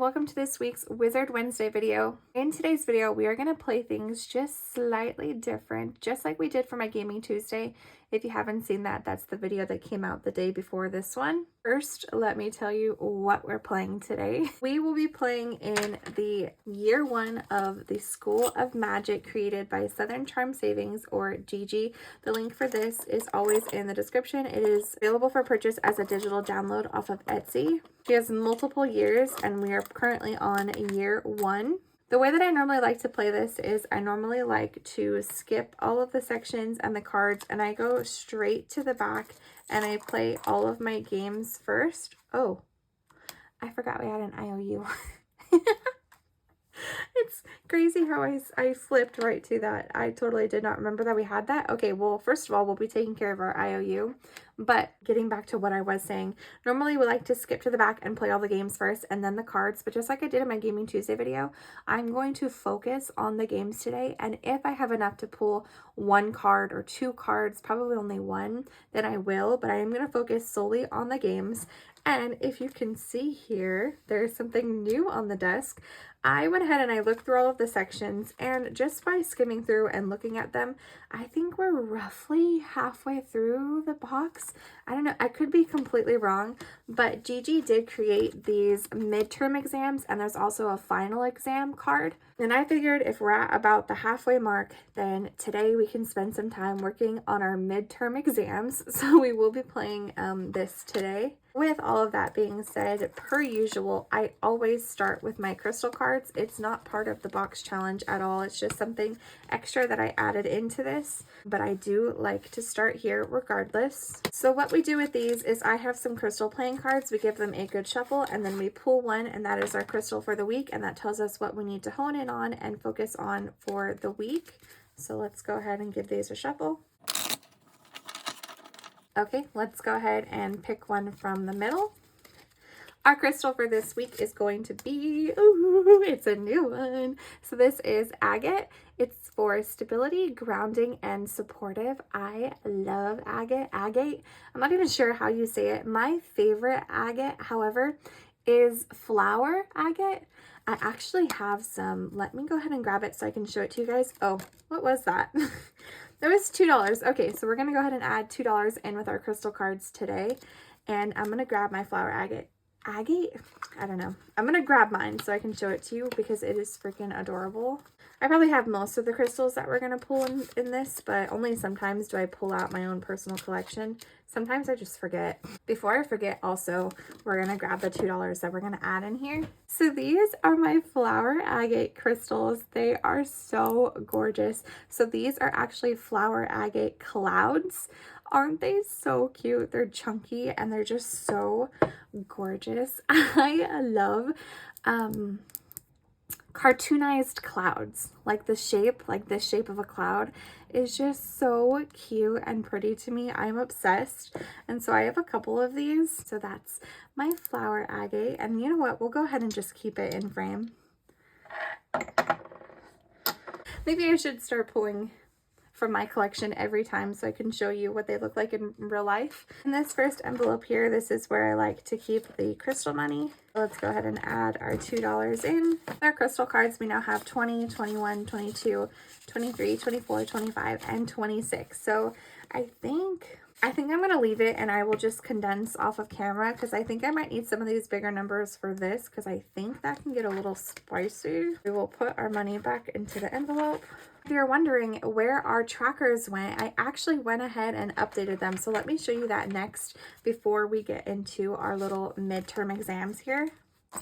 welcome to this week's Wizard Wednesday video. In today's video, we are going to play things just slightly different, just like we did for my Gaming Tuesday. If you haven't seen that, that's the video that came out the day before this one. First, let me tell you what we're playing today. We will be playing in the year one of the School of Magic created by Southern Charm Savings, or GG. The link for this is always in the description. It is available for purchase as a digital download off of Etsy. She has multiple years and we are currently on year one. The way that I normally like to play this is I normally like to skip all of the sections and the cards and I go straight to the back and I play all of my games first. Oh, I forgot we had an IOU. It's crazy how I flipped right to that. I totally did not remember that we had that. Okay, well, first of all, we'll be taking care of our IOU. But getting back to what I was saying, normally we like to skip to the back and play all the games first and then the cards. But just like I did in my Gaming Tuesday video, I'm going to focus on the games today. And if I have enough to pull one card or two cards, probably only one, then I will. But I am going to focus solely on the games. And if you can see here, there's something new on the desk. I went ahead and I looked through all of the sections, and just by skimming through and looking at them, I think we're roughly halfway through the box. I don't know, I could be completely wrong, but Gigi did create these midterm exams, and there's also a final exam card. And I figured if we're at about the halfway mark, then today we can spend some time working on our midterm exams. So we will be playing this today. With all of that being said, per usual, I always start with my crystal cards. It's not part of the box challenge at all. It's just something extra that I added into this, but I do like to start here regardless. So what we do with these is I have some crystal playing cards. We give them a good shuffle and then we pull one, and that is our crystal for the week, and that tells us what we need to hone in on and focus on for the week. So let's go ahead and give these a shuffle. Okay, let's go ahead and pick one from the middle. Our crystal for this week is going to be, ooh, it's a new one. So this is agate. It's for stability, grounding, and supportive. I love agate. Agate, I'm not even sure how you say it. My favorite agate, however, is flower agate. I actually have some. Let me go ahead and grab it so I can show it to you guys. Oh, what was that? That was $2. Okay, so we're going to go ahead and add $2 in with our crystal cards today. And I'm going to grab my flower agate. Agate? I don't know. I'm going to grab mine so I can show it to you because it is freaking adorable. I probably have most of the crystals that we're going to pull in this, but only sometimes do I pull out my own personal collection. Sometimes I just forget. Before I forget, also, we're going to grab the $2 that we're going to add in here. So these are my flower agate crystals. They are so gorgeous. So these are actually flower agate clouds. Aren't they so cute? They're chunky and they're just so gorgeous. I love cartoonized clouds. Like this shape of a cloud is just so cute and pretty to me. I'm obsessed. And so I have a couple of these. So that's my flower agate. And you know what? We'll go ahead and just keep it in frame. Maybe I should start pulling from my collection every time so I can show you what they look like in real life. In this first envelope here, this is where I like to keep the crystal money. Let's go ahead and add our $2 in. Our crystal cards, we now have 20, 21, 22, 23, 24, 25, and 26. So I think I'm going to leave it and I will just condense off of camera because I think I might need some of these bigger numbers for this because I think that can get a little spicy. We will put our money back into the envelope. If you're wondering where our trackers went, I actually went ahead and updated them. So let me show you that next before we get into our little midterm exams here.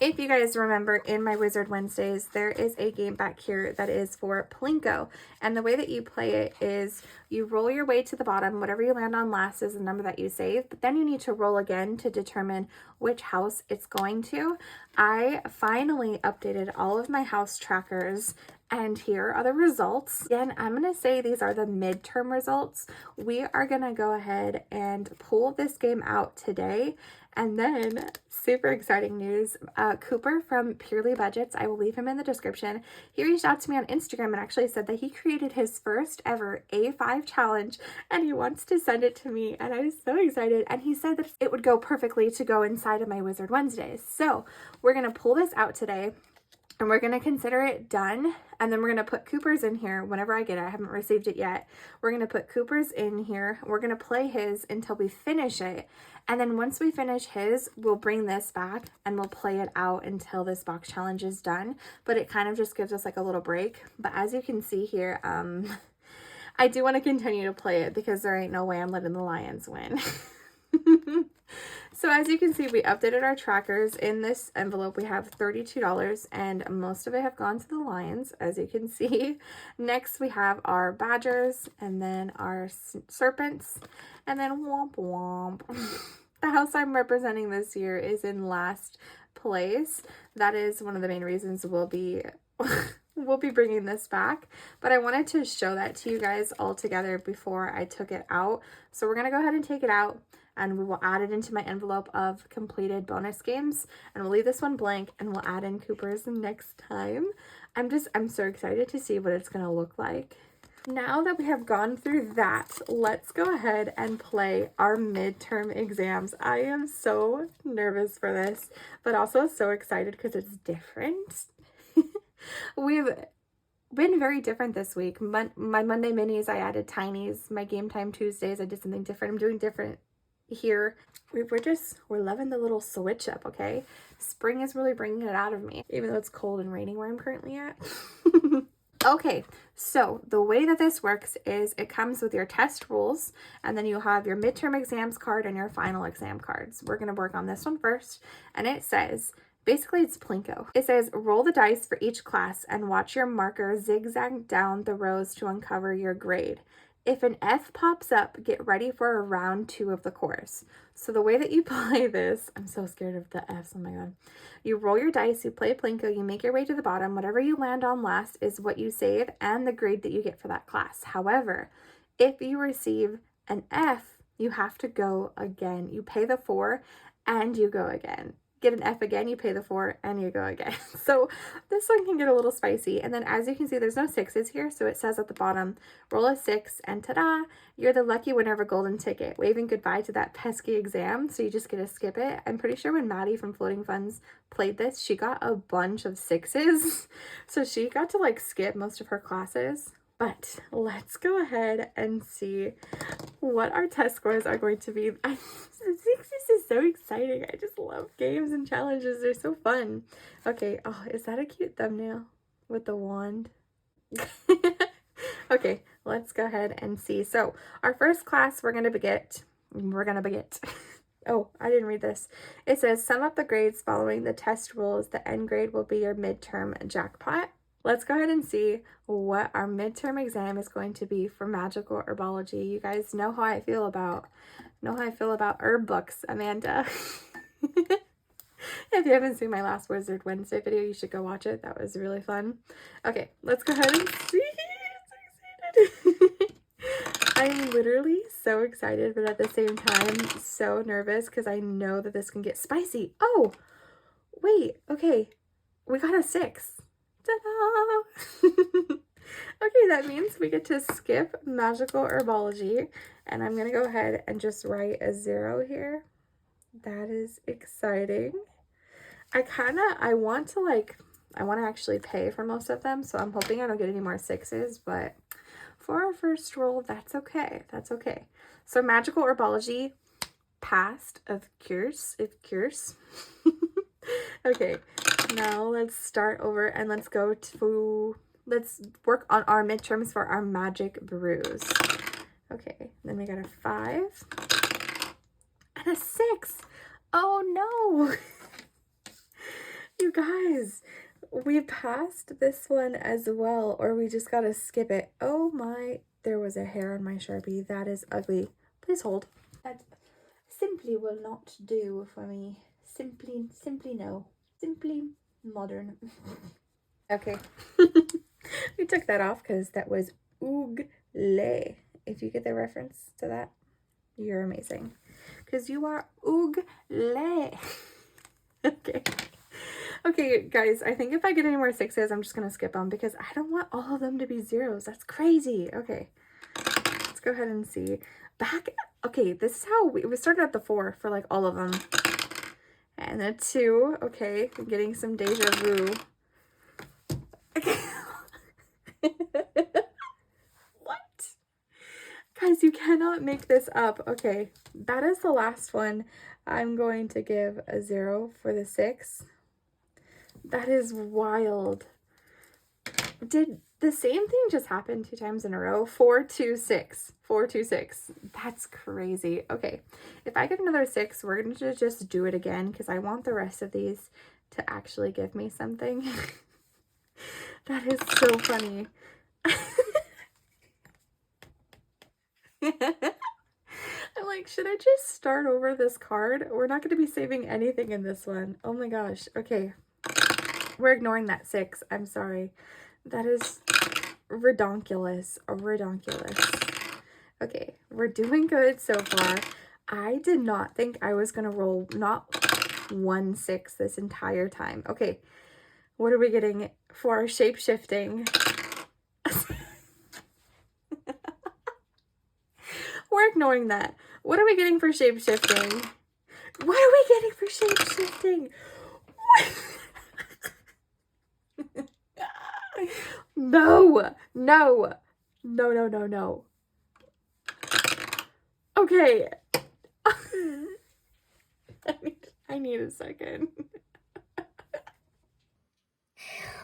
If you guys remember, in my Wizard Wednesdays, there is a game back here that is for Plinko. And the way that you play it is you roll your way to the bottom. Whatever you land on last is the number that you save. But then you need to roll again to determine which house it's going to. I finally updated all of my house trackers And here are the results. Again, I'm going to say these are the midterm results. We are going to go ahead and pull this game out today. And then, super exciting news, Cooper from Purely Budgets, I will leave him in the description. He reached out to me on Instagram and actually said that he created his first ever A5 challenge and he wants to send it to me. And I was so excited. And he said that it would go perfectly to go inside of my Wizard Wednesdays. So we're going to pull this out today. And we're going to consider it done. And then we're going to put Cooper's in here whenever I get it. I haven't received it yet. We're going to put Cooper's in here. We're going to play his until we finish it. And then once we finish his, we'll bring this back and we'll play it out until this box challenge is done. But it kind of just gives us like a little break. But as you can see here, I do want to continue to play it because there ain't no way I'm letting the Lions win. So as you can see, we updated our trackers. In this envelope, we have $32 and most of it have gone to the Lions, as you can see. Next, we have our Badgers and then our Serpents and then womp womp. The house I'm representing this year is in last place. That is one of the main reasons we'll be bringing this back, but I wanted to show that to you guys all together before I took it out. So we're going to go ahead and take it out and we will add it into my envelope of completed bonus games, and we'll leave this one blank and we'll add in Cooper's next time. I'm so excited to see what it's going to look like. Now that we have gone through that, let's go ahead and play our midterm exams. I am so nervous for this, but also so excited because it's different. We've been very different this week. My Monday minis, I added tinies. My game time Tuesdays, I did something different. I'm doing different here. We're loving the little switch up, okay? Spring is really bringing it out of me, even though it's cold and raining where I'm currently at. Okay, so the way that this works is it comes with your test rules, and then you have your midterm exams card and your final exam cards. We're going to work on this one first, and it says, basically it's Plinko. It says, roll the dice for each class and watch your marker zigzag down the rows to uncover your grade. If an F pops up, get ready for a round 2 of the course. So the way that you play this, I'm so scared of the Fs, oh my god. You roll your dice, you play Plinko, you make your way to the bottom. Whatever you land on last is what you save and the grade that you get for that class. However, if you receive an F, you have to go again. You pay the 4 and you go again. Get an F again, you pay the 4 and you go again. So this one can get a little spicy. And then as you can see, there's no 6s here. So it says at the bottom, roll a 6 and ta-da, you're the lucky winner of a golden ticket. Waving goodbye to that pesky exam. So you just get to skip it. I'm pretty sure when Maddie from Floating Funds played this, she got a bunch of 6s. So she got to like skip most of her classes. But let's go ahead and see what our test scores are going to be. This is so exciting. I just love games and challenges. They're so fun. Okay. Oh, is that a cute thumbnail with the wand? Okay, let's go ahead and see. So our first class we're gonna get. Oh, I didn't read this. It says, sum up the grades following the test rules. The end grade will be your midterm jackpot. Let's go ahead and see what our midterm exam is going to be for magical herbology. You guys know how I feel about herb books, Amanda. If you haven't seen my last Wizard Wednesday video, you should go watch it. That was really fun. Okay, let's go ahead and see. I'm so excited. I'm literally so excited, but at the same time, so nervous because I know that this can get spicy. Oh, wait. Okay, we got a 6. Ta-da! Okay, that means we get to skip magical herbology, and I'm gonna go ahead and just write a 0 here. That is exciting. I want to actually pay for most of them, so I'm hoping I don't get any more 6s, but for our first roll, that's okay. That's okay. So magical herbology passed, of course. Okay, now let's start over and let's work on our midterms for our magic brews. Okay, then we got a 5 and a 6. Oh no. You guys, we passed this one as well, or we just gotta skip it. Oh my, there was a hair on my Sharpie. That is ugly. Please hold. That simply will not do for me. Simply no. Simply modern. Okay. We took that off because that was oogle. If you get the reference to that, you're amazing. Because you are oogle. Okay. Okay, guys, I think if I get any more 6s, I'm just going to skip them because I don't want all of them to be 0s. That's crazy. Okay. Let's go ahead and see. Okay, this is how we started at the 4 for like all of them. And a 2. Okay, I'm getting some deja vu. Okay. What? Guys, you cannot make this up. Okay, that is the last one. I'm going to give a 0 for the 6. That is wild. Did the same thing just happen 2 times in a row? 4, 2, 6. 4, 2, 6. That's crazy. Okay, if I get another 6, we're going to just do it again because I want the rest of these to actually give me something. That is so funny. I'm like, should I just start over this card? We're not going to be saving anything in this one. Oh my gosh. Okay. We're ignoring that 6. I'm sorry. That is redonkulous. Redonkulous. Okay. We're doing good so far. I did not think I was going to roll not 1 6 this entire time. Okay. What are we getting for our shape-shifting? We're ignoring that. What are we getting for shape-shifting? What are we getting for shape-shifting? No. No. No, no, no, no. Okay. I need a second.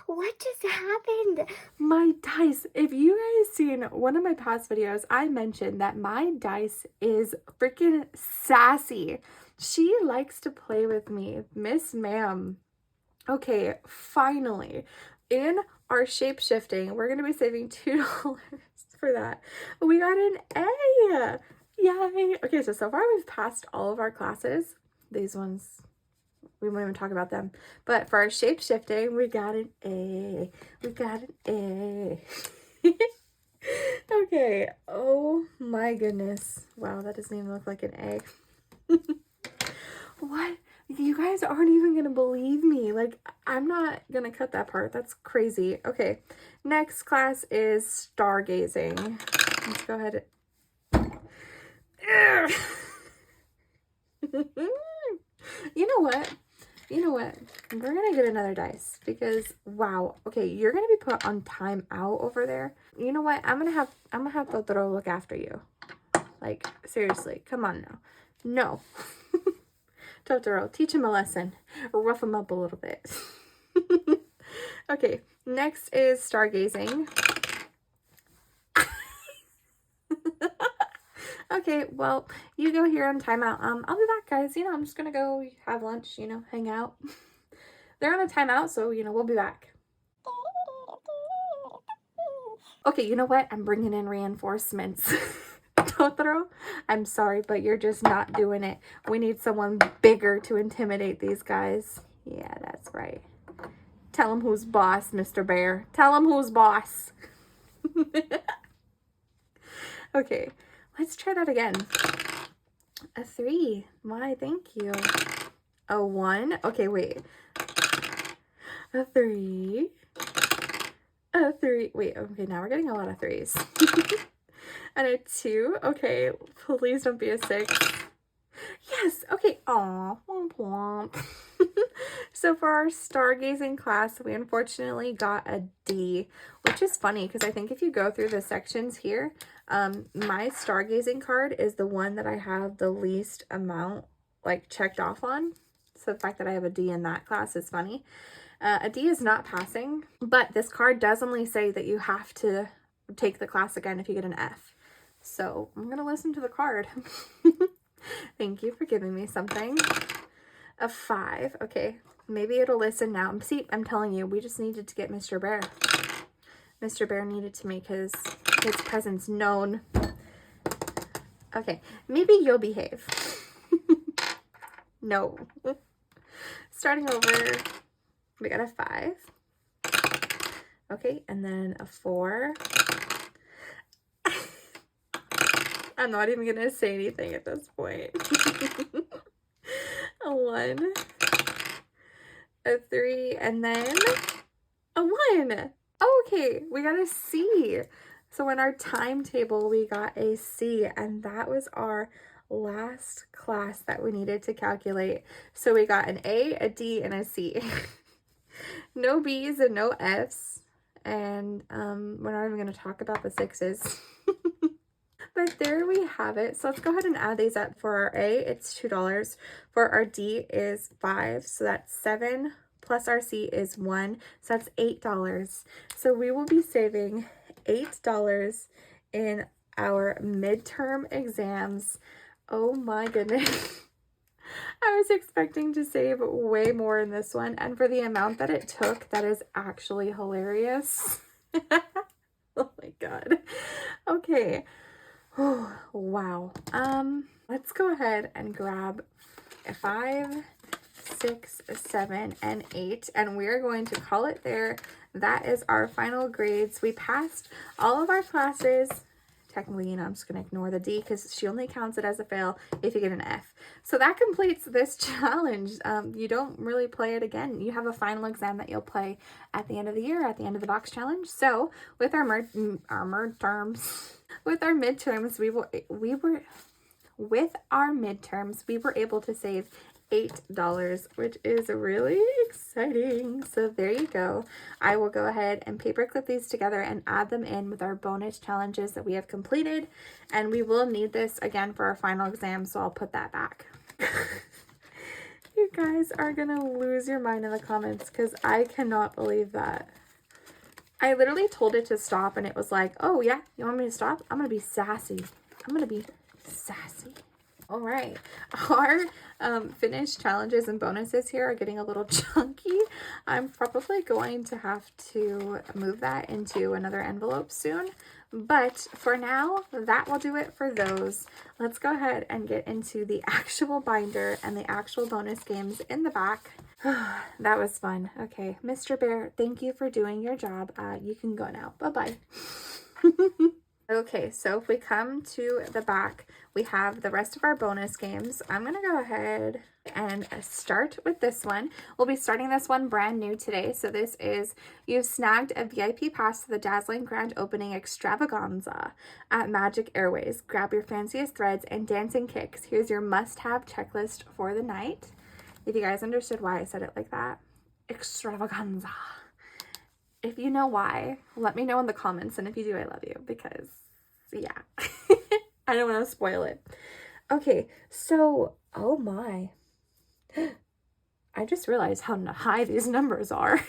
What just happened? My dice. If you guys seen one of my past videos, I mentioned that my dice is freaking sassy. She likes to play with me. Miss Ma'am. Okay, finally. In our shape-shifting, we're going to be saving $2 for that. We got an A. Yay. Okay, so far we've passed all of our classes. These ones, we won't even talk about them. But for our shape-shifting, we got an A. We got an A. Okay. Oh my goodness. Wow, that doesn't even look like an A. What? You guys aren't even going to believe me. Like, I'm not going to cut that part. That's crazy. Okay. Next class is stargazing. Let's go ahead. You know what? You know what? We're going to get another dice because, wow. Okay, you're going to be put on timeout over there. You know what? I'm going to have Totoro look after you. Like, seriously. Come on now. No. Totoro, teach him a lesson. Rough him up a little bit. Okay, next is stargazing. Okay, well, you go here on timeout. I'll be back, guys. You know, I'm just gonna go have lunch, you know, hang out. They're on a timeout, so, you know, we'll be back. Okay, you know what? I'm bringing in reinforcements. Totoro, I'm sorry, but you're just not doing it. We need someone bigger to intimidate these guys. Yeah, that's right. Tell him who's boss, Mr. Bear. Tell him who's boss. Okay, let's try that again. A 3. Why, thank you. A 1. Okay, wait. A 3. A 3. Wait, okay, now we're getting a lot of 3s. And a 2. Okay, please don't be a 6. Yes, okay. Aw, womp womp. So for our stargazing class, we unfortunately got a D, which is funny because I think if you go through the sections here, my stargazing card is the one that I have the least amount like checked off on. So the fact that I have a D in that class is funny. A D is not passing, but this card does only say that you have to take the class again if you get an F. So I'm going to listen to the card. Thank you for giving me something. A 5. Okay, maybe it'll listen now. See, I'm telling you, we just needed to get Mr. Bear. Mr. Bear needed to make his presence known. Okay, maybe you'll behave. No. Starting over, we got a 5. Okay, and then a 4. I'm not even gonna say anything at this point. A 1, a 3, and then a 1. Oh, okay, we got a C. So in our timetable, we got a C, and that was our last class that we needed to calculate. So we got an A, a D, and a C. No B's and no F's. And we're not even going to talk about the 6s. But there we have it. So let's go ahead and add these up. For our A, it's $2. For our D is 5. So that's 7 plus our C is 1. So that's $8. So we will be saving $8 in our midterm exams. Oh my goodness. I was expecting to save way more in this one. And for the amount that it took, that is actually hilarious. Oh my God. Okay. Oh, wow. Let's go ahead and grab 5, 6, 7, and 8, and we're going to call it there. That is our final grades. We passed all of our classes. Technically, you know, I'm just going to ignore the D because she only counts it as a fail if you get an F. So that completes this challenge. You don't really play it again. You have a final exam that you'll play at the end of the year, at the end of the box challenge. So with our midterms, with our midterms, we were able to save $8, which is really exciting. So there you go. I will go ahead and paperclip these together and add them in with our bonus challenges that we have completed. And we will need this again for our final exam, so I'll put that back. You guys are gonna lose your mind in the comments because I cannot believe that. I literally told it to stop and it was like, oh yeah, you want me to stop? I'm gonna be sassy. I'm gonna be sassy. All right, our finished challenges and bonuses here are getting a little chunky. I'm probably going to have to move that into another envelope soon. But for now, that will do it for those. Let's go ahead and get into the actual binder and the actual bonus games in the back. That was fun. Okay, Mr. Bear, thank you for doing your job. You can go now. Bye-bye. Okay, so if we come to the back, we have the rest of our bonus games. I'm going to go ahead and start with this one. We'll be starting this one brand new today. So this is, you've snagged a VIP pass to the dazzling grand opening extravaganza at Magic Airways. Grab your fanciest threads and dancing kicks. Here's your must-have checklist for the night. If you guys understood why I said it like that. Extravaganza. If you know why, let me know in the comments. And if you do, I love you because, yeah, I don't want to spoil it. Okay, so, oh my. I just realized how high these numbers are.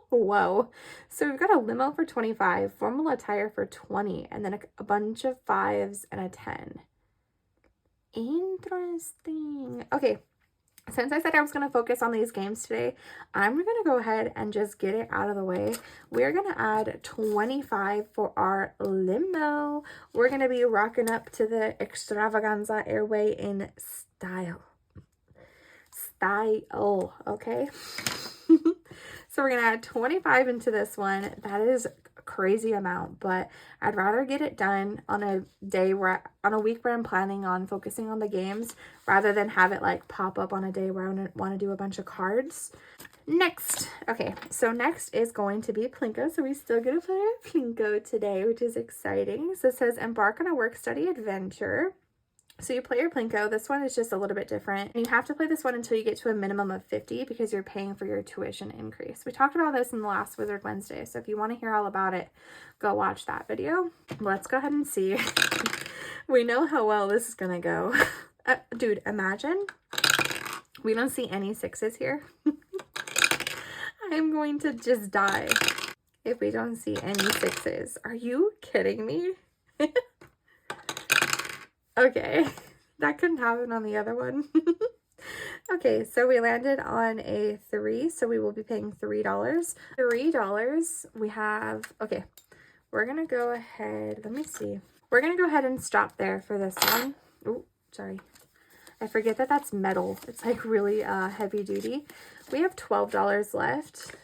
Whoa. So we've got a limo for 25, formal attire for 20, and then a bunch of 5s and a 10. Interesting. Okay. Since I said I was going to focus on these games today, I'm going to go ahead and just get it out of the way. We're going to add 25 for our limo. We're going to be rocking up to the extravaganza airway in style. Style, okay? So we're going to add 25 into this one. That is a crazy amount, but I'd rather get it done on a week where I'm planning on focusing on the games rather than have it like pop up on a day where I want to do a bunch of cards. Next, okay, so next is going to be Plinko. So we still get to play a Plinko today, which is exciting. So it says embark on a work-study adventure. So you play your Plinko. This one is just a little bit different. And you have to play this one until you get to a minimum of 50 because you're paying for your tuition increase. We talked about this in the last Wizard Wednesday. So if you want to hear all about it, go watch that video. Let's go ahead and see. We know how well this is going to go. Dude, imagine we don't see any 6s here. I'm going to just die if we don't see any 6s. Are you kidding me? Okay, that couldn't happen on the other one. Okay, so we landed on a 3, so we will be paying $3. $3, we have, okay, we're going to go ahead, let me see. We're going to go ahead and stop there for this one. Oh, sorry. I forget that that's metal. It's like really heavy duty. We have $12 left.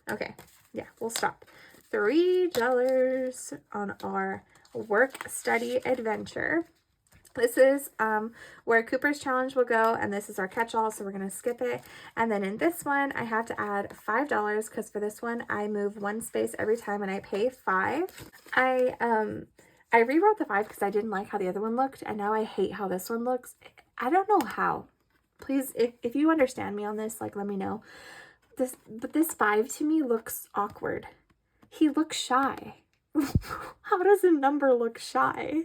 Okay, yeah, we'll stop. $3 on our work study adventure. This is where Cooper's challenge will go, and this is our catch-all, so we're going to skip it. And then in this one, I have to add $5 because for this one, I move one space every time and I pay $5. I rewrote the 5 because I didn't like how the other one looked, and now I hate how this one looks. I don't know how. Please, if you understand me on this, like, let me know. But this 5 to me looks awkward. He looks shy. How does a number look shy?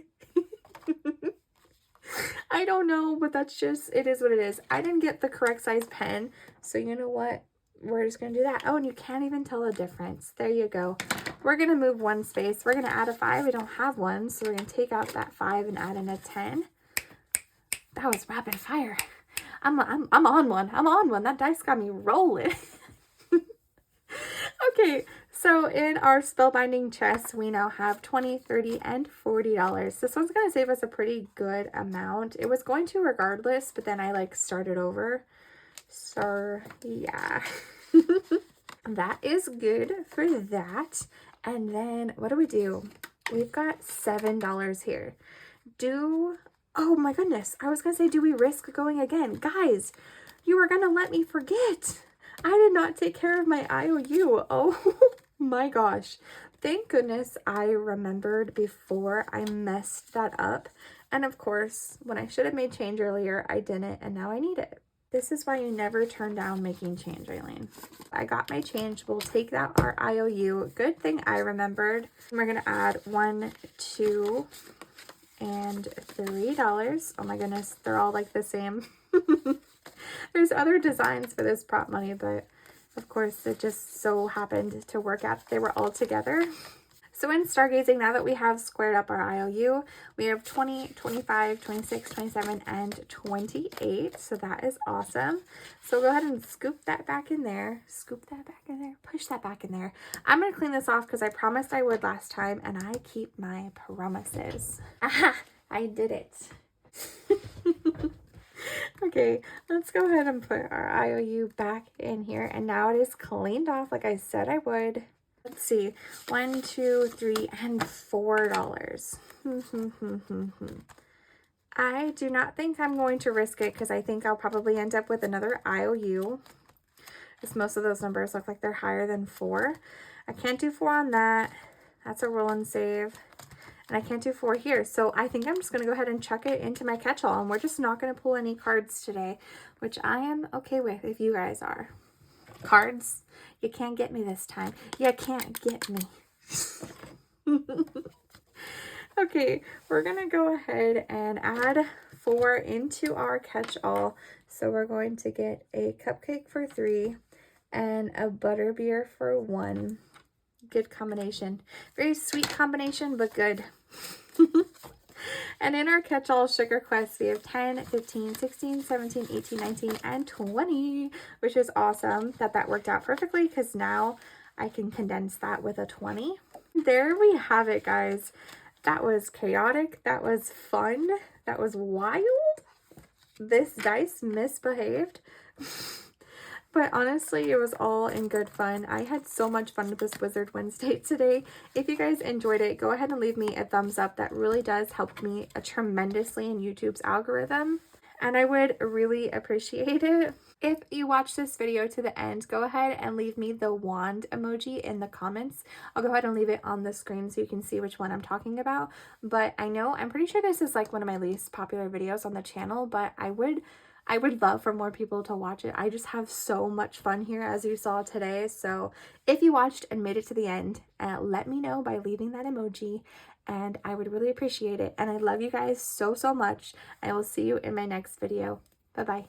I don't know, but that's just, it is what it is. I didn't get the correct size pen, so you know what? We're just going to do that. Oh, and you can't even tell a difference. There you go. We're going to move one space. We're going to add a 5. We don't have one, so we're going to take out that 5 and add in a 10. That was rapid fire. I'm on one. I'm on one. That dice got me rolling. Okay, so in our spellbinding chest, we now have $20, $30, and $40. This one's going to save us a pretty good amount. It was going to regardless, but then I like started over. So yeah, that is good for that. And then what do? We've got $7 here. Oh my goodness, I was going to say, do we risk going again? Guys, you were going to let me forget. I did not take care of my IOU. Oh my gosh. Thank goodness I remembered before I messed that up. And of course, when I should have made change earlier, I didn't, and now I need it. This is why you never turn down making change, Eileen. I got my change. We'll take out our IOU. Good thing I remembered. We're going to add $1, $2, and $3. Oh my goodness, they're all like the same. There's other designs for this prop money, but of course it just so happened to work out. They were all together. So in stargazing, now that we have squared up our IOU, we have 20, 25, 26, 27, and 28. So that is awesome. So go ahead and scoop that back in there. Scoop that back in there. Push that back in there. I'm going to clean this off because I promised I would last time, and I keep my promises. Aha! I did it. Okay, let's go ahead and put our IOU back in here, and now it is cleaned off like I said I would. Let's see, $1, $2, $3, and $4. I do not think I'm going to risk it because I think I'll probably end up with another IOU, because most of those numbers look like they're higher than 4. I can't do 4 on that. That's a roll and save. And I can't do 4 here. So I think I'm just going to go ahead and chuck it into my catch-all. And we're just not going to pull any cards today, which I am okay with if you guys are. Cards, you can't get me this time. You can't get me. Okay, we're going to go ahead and add 4 into our catch-all. So we're going to get a cupcake for 3 and a butterbeer for 1. Good combination. Very sweet combination, but good. And in our catch-all sugar quest, we have 10, 15, 16, 17, 18, 19, and 20, which is awesome that worked out perfectly because now I can condense that with a 20. There we have it, guys. That was chaotic. That was fun. That was wild. This dice misbehaved. But honestly, it was all in good fun. I had so much fun with this Wizard Wednesday today. If you guys enjoyed it, go ahead and leave me a thumbs up. That really does help me tremendously in YouTube's algorithm. And I would really appreciate it. If you watch this video to the end, go ahead and leave me the wand emoji in the comments. I'll go ahead and leave it on the screen so you can see which one I'm talking about. But I'm pretty sure this is like one of my least popular videos on the channel, but I would love for more people to watch it. I just have so much fun here, as you saw today. So if you watched and made it to the end, let me know by leaving that emoji, and I would really appreciate it. And I love you guys so, so much. I will see you in my next video. Bye-bye.